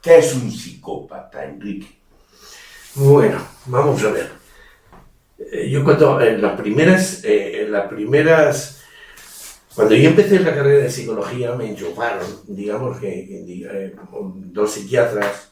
¿Qué es un psicópata, Enrique? Bueno, vamos a ver. Yo cuando cuando yo empecé la carrera de psicología me enchufaron, digamos que dos psiquiatras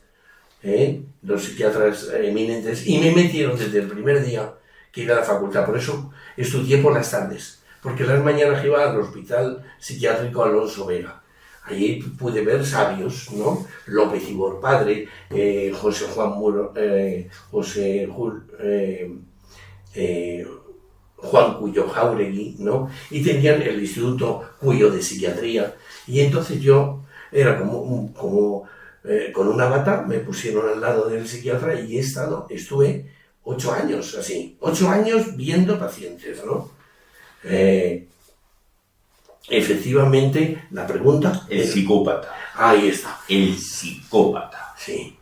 eminentes, y me metieron desde el primer día que iba a la facultad. Por eso estudié por las tardes, porque las mañanas iba al Hospital Psiquiátrico Alonso Vega. Allí pude ver sabios, ¿no? López Ibor padre, José Juan Muro, Juan Cuyo Jauregui, ¿no? Y tenían el Instituto Cuyo de Psiquiatría. Y entonces yo era con una bata, me pusieron al lado del psiquiatra y estuve 8 años así, 8 años viendo pacientes, ¿no? Efectivamente, la pregunta... El psicópata. Ahí está. El psicópata. Sí.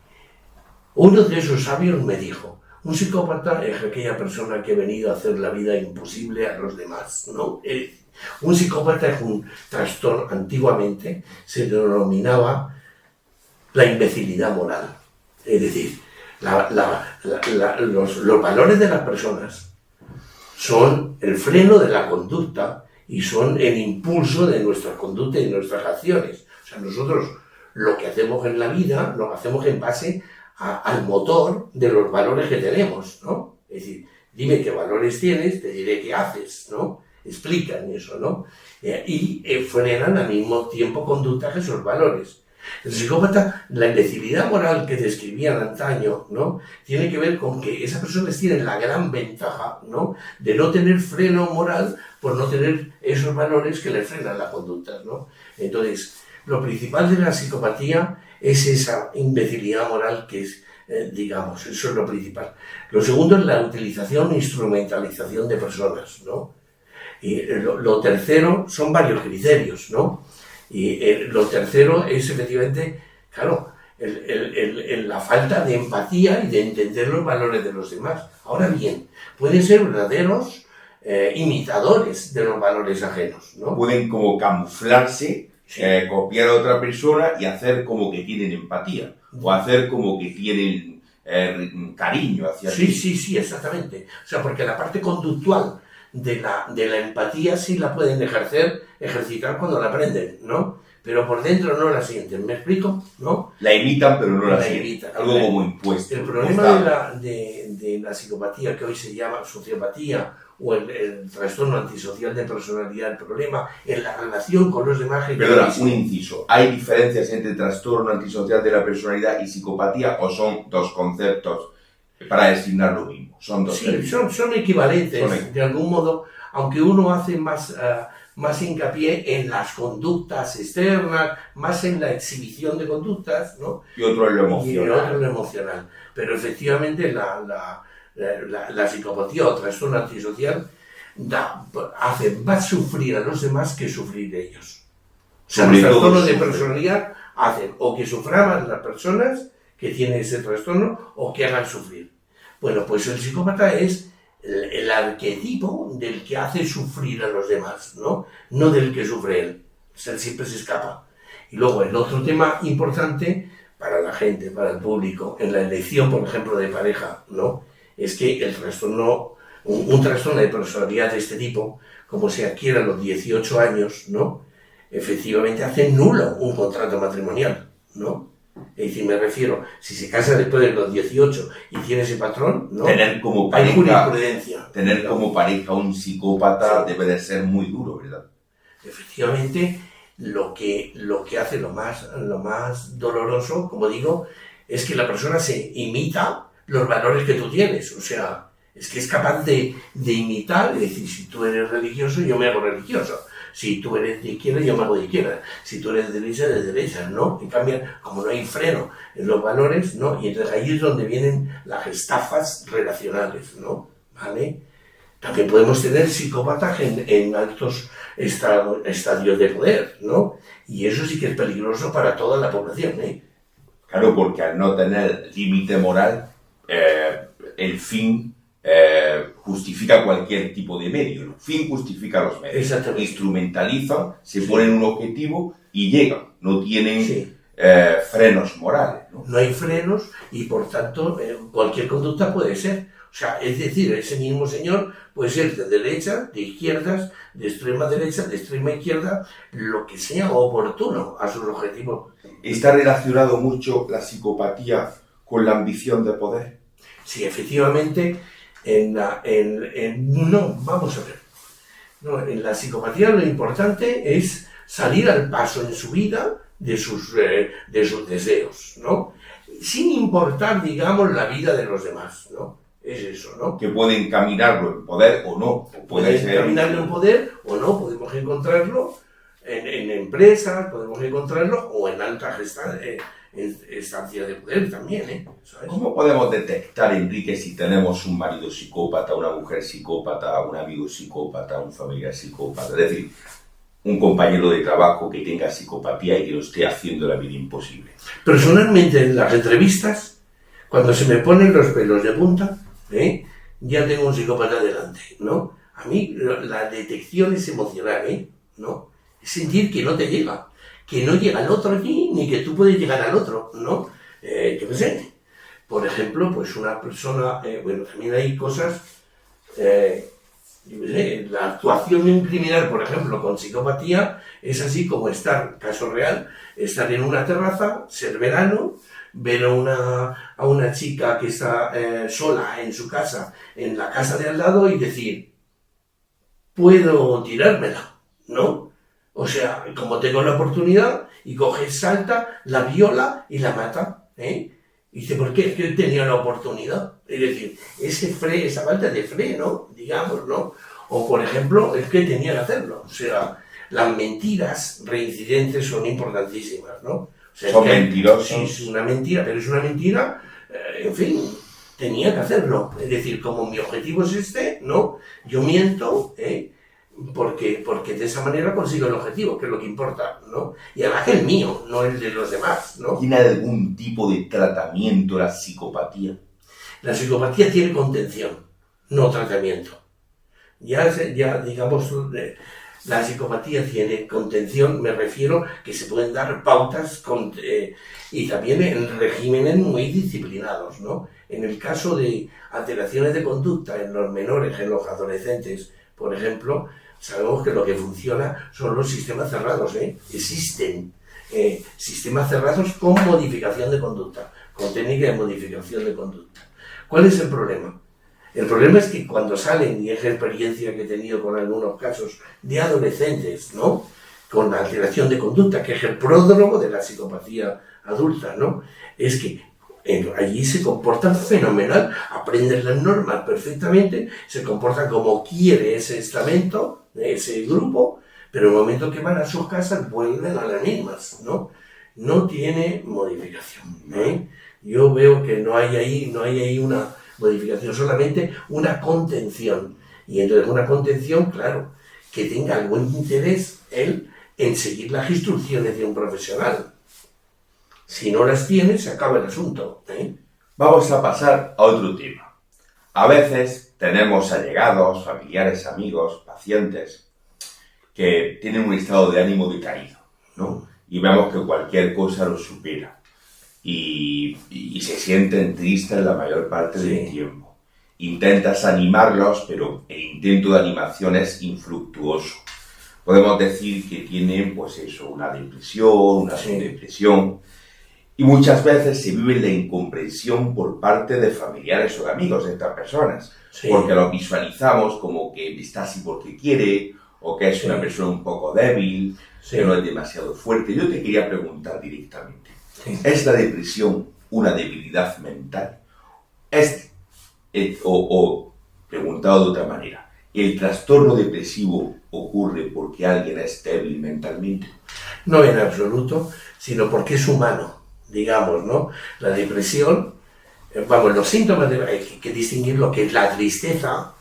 Uno de esos sabios me dijo, un psicópata es aquella persona que ha venido a hacer la vida imposible a los demás, ¿no? Un psicópata es un trastorno, antiguamente se denominaba la imbecilidad moral. Es decir, los valores de las personas son el freno de la conducta y son el impulso de nuestra conducta y nuestras acciones. O sea, nosotros lo que hacemos en la vida lo hacemos en base al motor de los valores que tenemos, ¿no? Es decir, dime qué valores tienes, te diré qué haces, ¿no? Explican eso, ¿no? Y frenan al mismo tiempo conductas esos valores. El psicópata, la imbecilidad moral que describían antaño, ¿no? Tiene que ver con que esas personas tienen la gran ventaja, ¿no? De no tener freno moral por no tener esos valores que le frenan la conducta, ¿no? Entonces, lo principal de la psicopatía es esa imbecilidad moral que es, digamos, eso es lo principal. Lo segundo es la utilización e instrumentalización de personas, ¿no? Y lo tercero son varios criterios, ¿no? Y lo tercero es efectivamente, claro, la falta de empatía y de entender los valores de los demás. Ahora bien, pueden ser verdaderos imitadores de los valores ajenos, ¿no? Pueden como camuflarse, sí. Copiar a otra persona y hacer como que tienen empatía, o hacer como que tienen cariño hacia ti. Sí, exactamente. O sea, porque la parte conductual de la empatía sí la pueden ejercitar cuando la aprenden, ¿no? Pero por dentro no la sienten, ¿me explico? ¿No? La imitan, pero no la sienten. Algo como impuesto. El problema de la psicopatía, que hoy se llama sociopatía, o el trastorno antisocial de personalidad, el problema en la relación con los demás... Perdona, un inciso. ¿Hay diferencias entre trastorno antisocial de la personalidad y psicopatía, o son dos conceptos para designar lo mismo? Son dos términos. Son equivalentes, de algún modo, aunque uno hace más hincapié en las conductas externas, más en la exhibición de conductas, ¿no? Y otro en lo emocional. Y otro en lo emocional. Pero efectivamente la psicopatía o trastorno antisocial hace más sufrir a los demás que sufrir ellos. O sea, los trastornos de personalidad hacen o que sufran las personas que tienen ese trastorno o que hagan sufrir. Bueno, pues el psicópata es el arquetipo del que hace sufrir a los demás, ¿no? No del que sufre él. O sea, él siempre se escapa. Y luego el otro tema importante para la gente, para el público, en la elección, por ejemplo, de pareja, ¿no? Es que el trastorno, un trastorno de personalidad de este tipo, como se adquiere a los 18 años, ¿no? Efectivamente hace nulo un contrato matrimonial, ¿no? Es decir, me refiero, si se casa después de los 18 y tiene ese patrón, ¿no? Tener como pareja, hay jurisprudencia. Tener como pareja un psicópata, sí, debe de ser muy duro, ¿verdad? Efectivamente, lo que hace lo más doloroso, como digo, es que la persona se imita los valores que tú tienes. O sea, es que es capaz de imitar, es decir, si tú eres religioso, yo me hago religioso. Si tú eres de izquierda, yo me hago de izquierda. Si tú eres de derecha, ¿no? En cambio, como no hay freno en los valores, ¿no? Y entonces ahí es donde vienen las estafas relacionales, ¿no? ¿Vale? También podemos tener psicópatas en altos estadios de poder, ¿no? Y eso sí que es peligroso para toda la población, ¿eh? Claro, porque al no tener límite moral, el fin justifica cualquier tipo de medio. El fin justifica los medios. Exactamente. Instrumentalizan, se ponen un objetivo y llegan. No tienen frenos morales, ¿no? No hay frenos y, por tanto, cualquier conducta puede ser. O sea, es decir, ese mismo señor puede ser de derecha, de izquierdas, de extrema derecha, de extrema izquierda, lo que sea oportuno a sus objetivos. ¿Está relacionado mucho la psicopatía con la ambición de poder? Sí, efectivamente, no, vamos a ver. No, en la psicopatía lo importante es salir al paso en su vida de sus deseos, ¿no? Sin importar, digamos, la vida de los demás, ¿no? Es eso, ¿no? Que puede encaminarlo en poder o no. Puede encaminarlo en poder o no, podemos encontrarlo en empresas, podemos encontrarlo o en altas estancias de poder también, ¿eh? ¿Sabes? ¿Cómo podemos detectar, Enrique, si tenemos un marido psicópata, una mujer psicópata, un amigo psicópata, un familiar psicópata? Es decir, un compañero de trabajo que tenga psicopatía y que lo esté haciendo la vida imposible. Personalmente, en las entrevistas, cuando se me ponen los pelos de punta, ya tengo un psicópata delante, ¿no? A mí la detección es emocional, ¿no? Es sentir que no te llega, que no llega al otro aquí, ni que tú puedes llegar al otro, ¿no? Yo qué sé. Por ejemplo, pues una persona, bueno, también hay cosas, yo qué sé, la actuación de un criminal, por ejemplo, con psicopatía, es así como estar, caso real, estar en una terraza, ser verano, ver a una chica que está sola en su casa, en la casa de al lado, y decir, puedo tirármela, ¿no? O sea, como tengo la oportunidad, y coge, salta, la viola y la mata, Y dice, ¿por qué? Es que tenía la oportunidad. Es decir, esa falta de freno, digamos, ¿no? O, por ejemplo, es que tenía que hacerlo. O sea, las mentiras reincidentes son importantísimas, ¿no? O sea, Son mentirosos. Sí, es una mentira, pero es una mentira, en fin, tenía que hacerlo. Es decir, como mi objetivo es este, ¿no? Yo miento, porque de esa manera consigo el objetivo, que es lo que importa, ¿no? Y además el mío, no el de los demás, ¿no? ¿Tiene algún tipo de tratamiento la psicopatía? La psicopatía tiene contención, no tratamiento. Ya digamos, la psicopatía tiene contención, me refiero que se pueden dar pautas y también en regímenes muy disciplinados, ¿no? En el caso de alteraciones de conducta en los menores, en los adolescentes, por ejemplo, sabemos que lo que funciona son los sistemas cerrados, Existen sistemas cerrados con modificación de conducta, con técnica de modificación de conducta. ¿Cuál es el problema? El problema es que cuando salen, y es la experiencia que he tenido con algunos casos de adolescentes, ¿no? Con la alteración de conducta, que es el pródromo de la psicopatía adulta, ¿no? Es que allí se comportan fenomenal, aprenden las normas perfectamente, se comportan como quiere ese estamento, ese grupo, pero en el momento que van a sus casas vuelven a las mismas, ¿no? No tiene modificación, Yo veo que no hay ahí una modificación, solamente una contención. Y entonces una contención, claro, que tenga algún interés él en seguir las instrucciones de un profesional. Si no las tiene, se acaba el asunto, Vamos a pasar a otro tema. A veces tenemos allegados, familiares, amigos, pacientes que tienen un estado de ánimo decaído, ¿no? Y vemos que cualquier cosa los supera. Y se sienten tristes la mayor parte del tiempo. Intentas animarlos, pero el intento de animación es infructuoso. Podemos decir que tienen, pues eso, una depresión, una subdepresión. Y muchas veces se vive la incomprensión por parte de familiares o de amigos de estas personas. Porque lo visualizamos como que está así porque quiere, o que es una persona un poco débil, que no es demasiado fuerte. Yo te quería preguntar directamente. ¿Es la depresión una debilidad mental? O preguntado de otra manera, ¿el trastorno depresivo ocurre porque alguien es débil mentalmente? No en absoluto, sino porque es humano, digamos, ¿no? La depresión, los síntomas, hay que distinguir lo que es la tristeza,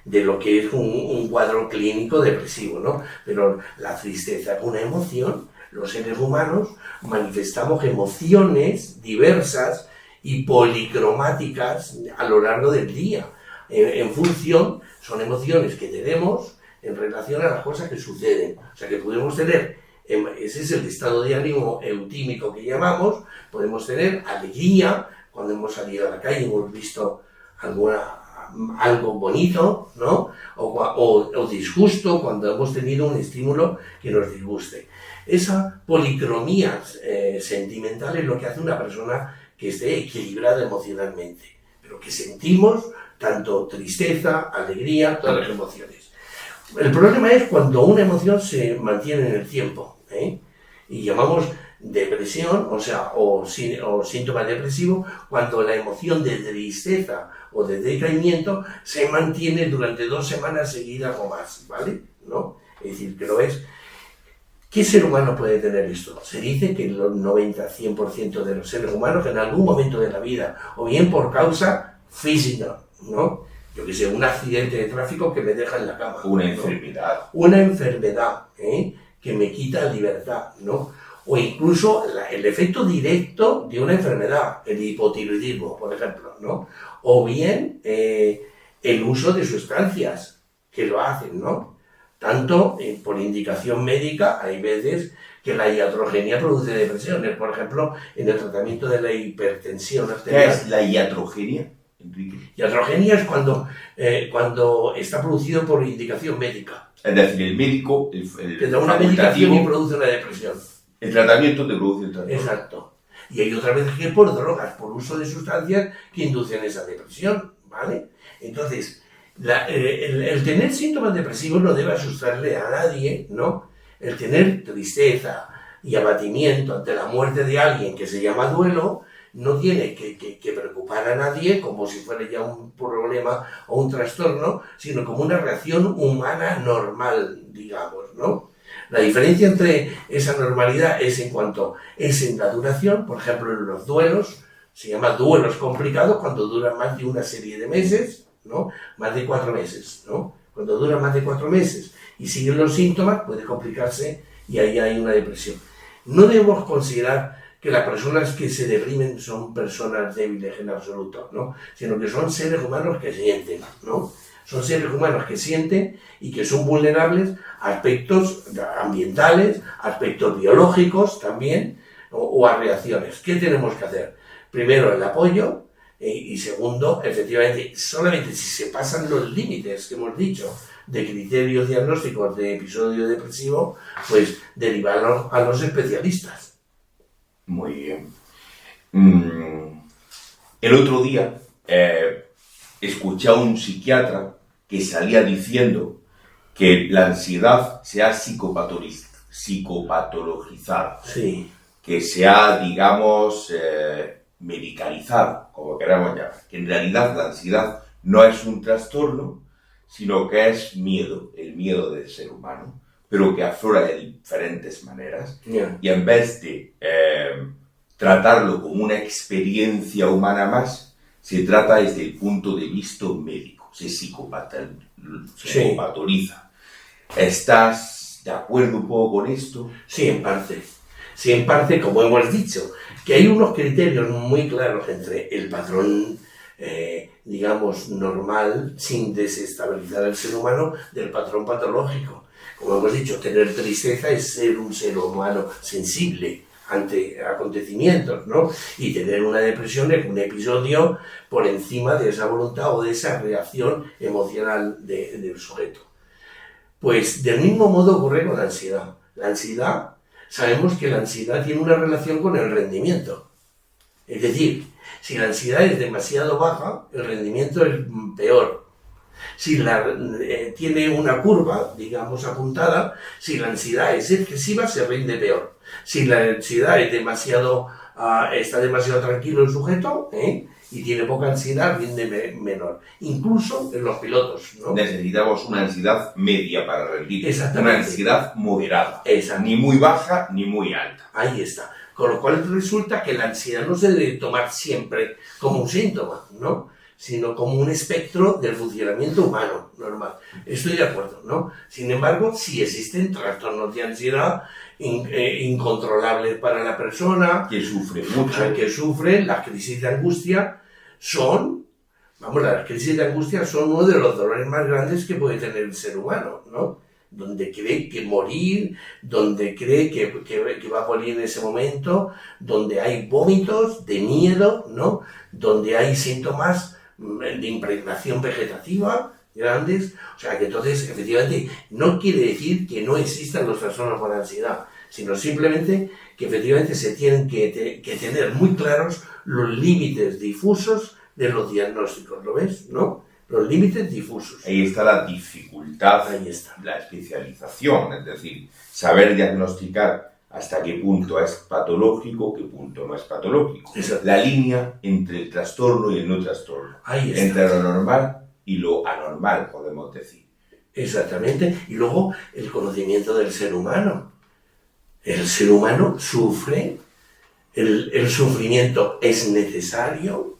de lo que es un cuadro clínico depresivo, ¿no? Pero la tristeza es una emoción. Los seres humanos manifestamos emociones diversas y policromáticas a lo largo del día. En función, son emociones que tenemos en relación a las cosas que suceden. O sea, que podemos tener Ese es el estado de ánimo eutímico que llamamos. Podemos tener alegría cuando hemos salido a la calle y hemos visto algo bonito, ¿no? O disgusto cuando hemos tenido un estímulo que nos disguste. Esa policromía sentimental es lo que hace una persona que esté equilibrada emocionalmente, pero que sentimos tanto tristeza, alegría, todas las emociones. El problema es cuando una emoción se mantiene en el tiempo, y llamamos depresión, o síntoma depresivo, cuando la emoción de tristeza o de decaimiento se mantiene durante 2 semanas seguidas o más, ¿vale? ¿No? Es decir, que lo es. ¿Qué ser humano puede tener esto? Se dice que el 90-100% de los seres humanos en algún momento de la vida, o bien por causa física, ¿no? Yo que sé, un accidente de tráfico que me deja en la cama. Una enfermedad. Una enfermedad, que me quita libertad, ¿no? O incluso el efecto directo de una enfermedad, el hipotiroidismo, por ejemplo, ¿no? O bien el uso de sustancias que lo hacen, ¿no? Tanto por indicación médica, hay veces que la iatrogenia produce depresiones, por ejemplo, en el tratamiento de la hipertensión arterial. ¿Qué es la iatrogenia, Enrique? Iatrogenia es cuando está producido por indicación médica. Es decir, el médico, te da una medicación y produce una depresión. El tratamiento te produce el tratamiento. Exacto. Y hay otras veces que por drogas, por uso de sustancias que inducen esa depresión, ¿vale? Entonces, el tener síntomas depresivos no debe asustarle a nadie, ¿no? El tener tristeza y abatimiento ante la muerte de alguien que se llama duelo no tiene que preocupar a nadie como si fuera ya un problema o un trastorno, sino como una reacción humana normal, digamos, ¿no? La diferencia entre esa normalidad es en la duración. Por ejemplo, en los duelos, se llama duelos complicados cuando duran más de una serie de meses, ¿no? Más de 4 meses, ¿no? Cuando duran más de 4 meses y siguen los síntomas, puede complicarse y ahí hay una depresión. No debemos considerar que las personas que se deprimen son personas débiles en absoluto, ¿no? Sino que son seres humanos que sienten, ¿no? Son seres humanos que sienten y que son vulnerables a aspectos ambientales, a aspectos biológicos también, o a reacciones. ¿Qué tenemos que hacer? Primero, el apoyo, y segundo, efectivamente, solamente si se pasan los límites que hemos dicho de criterios diagnósticos de episodio depresivo, pues derivarlos a los especialistas. Muy bien. El otro día escuché a un psiquiatra que salía diciendo que la ansiedad se ha psicopatologizado, sí, que se ha, digamos, medicalizado, como queramos llamar, que en realidad la ansiedad no es un trastorno, sino que es miedo, el miedo del ser humano, pero que aflora de diferentes maneras, y en vez de tratarlo como una experiencia humana más, se trata desde el punto de vista médico, se psicopatoliza. ¿Estás de acuerdo un poco con esto? Sí, en parte. Sí, en parte, como hemos dicho, que hay unos criterios muy claros entre el patrón, digamos, normal, sin desestabilizar al ser humano, del patrón patológico. Como hemos dicho, tener tristeza es ser un ser humano sensible ante acontecimientos, ¿no? Y tener una depresión es un episodio por encima de esa voluntad o de esa reacción emocional del sujeto. Pues del mismo modo ocurre con la ansiedad. La ansiedad, sabemos que la ansiedad tiene una relación con el rendimiento. Es decir, si la ansiedad es demasiado baja, el rendimiento es peor. Si tiene una curva, digamos, apuntada, si la ansiedad es excesiva, se rinde peor. Si la ansiedad es está demasiado tranquilo el sujeto, y tiene poca ansiedad, rinde menor. Incluso en los pilotos, ¿no? Necesitamos una ansiedad media para rendir. Exactamente. Una ansiedad moderada. Exacto. Ni muy baja ni muy alta. Ahí está. Con lo cual resulta que la ansiedad no se debe tomar siempre como un síntoma, ¿no? Sino como un espectro del funcionamiento humano normal. Estoy de acuerdo, ¿no? Sin embargo, sí existen trastornos de ansiedad incontrolables para la persona. Que sufre mucho. Que sufren. Las crisis de angustia las crisis de angustia son uno de los dolores más grandes que puede tener el ser humano, ¿no? donde cree que morir, donde cree que va a morir en ese momento, donde hay vómitos de miedo, ¿no? Donde hay síntomas de impregnación vegetativa grandes. O sea que entonces, efectivamente, no quiere decir que no existan los trastornos por ansiedad, sino simplemente que efectivamente se tienen que tener muy claros los límites difusos de los diagnósticos, ¿lo ves? ¿No? Los límites difusos. Ahí está la dificultad, Ahí está. la especialización, es decir, saber diagnosticar hasta qué punto es patológico, qué punto no es patológico. Exacto. La línea entre el trastorno y el no trastorno. Ahí está. Entre lo normal y lo anormal, podemos decir. Exactamente. Y luego el conocimiento del ser humano. El ser humano sufre, el sufrimiento es necesario,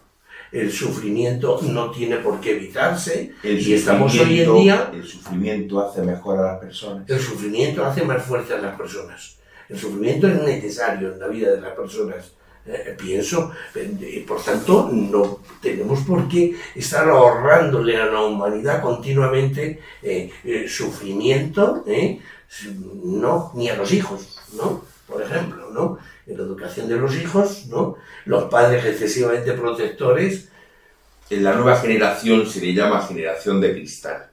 el sufrimiento no tiene por qué evitarse, y estamos hoy en día... El sufrimiento hace mejor a las personas. El sufrimiento hace más fuertes a las personas. El sufrimiento es necesario en la vida de las personas, pienso, y por tanto no tenemos por qué estar ahorrándole a la humanidad continuamente sufrimiento, no, ni a los hijos, ¿no? Por ejemplo, ¿no? En la educación de los hijos, ¿no? Los padres excesivamente protectores. En la nueva generación se le llama generación de cristal.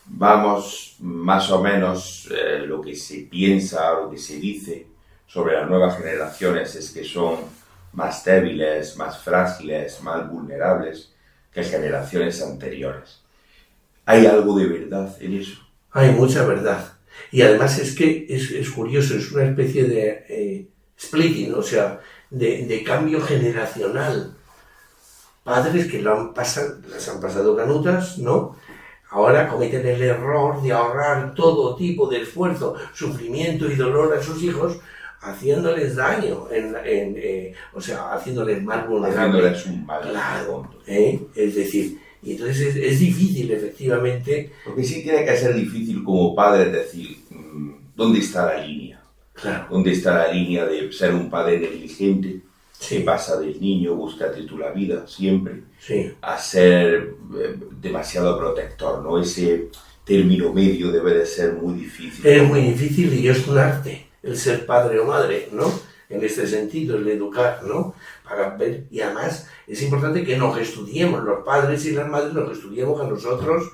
Vamos, más o menos, lo que se piensa, lo que se dice sobre las nuevas generaciones es que son más débiles, más frágiles, más vulnerables que generaciones anteriores. ¿Hay algo de verdad en eso? Hay mucha verdad. Y además es que es curioso, es una especie de splitting, o sea, de cambio generacional. Padres que las han pasado canutas, ¿no? Ahora cometen el error de ahorrar todo tipo de esfuerzo, sufrimiento y dolor a sus hijos, haciéndoles daño, o sea, haciéndoles más vulnerables. Haciéndoles un mal. Claro, es decir, y entonces es difícil, efectivamente. Lo que sí tiene que ser difícil como padre es decir, ¿dónde está la línea? Claro. ¿Dónde está la línea de ser un padre negligente? Sí. Que pasa del niño, búscate tú la vida siempre, Sí. a ser demasiado protector, ¿no? Ese término medio debe de ser muy difícil. Es muy difícil y es un arte el ser padre o madre, ¿no? En este sentido, el educar, ¿no? Para ver, y además es importante que nos estudiemos, los padres y las madres, nos estudiemos a nosotros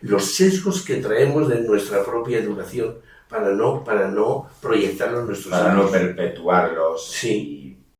los sesgos que traemos de nuestra propia educación para no proyectarlos en nuestros hijos. Para no perpetuarlos. Sí.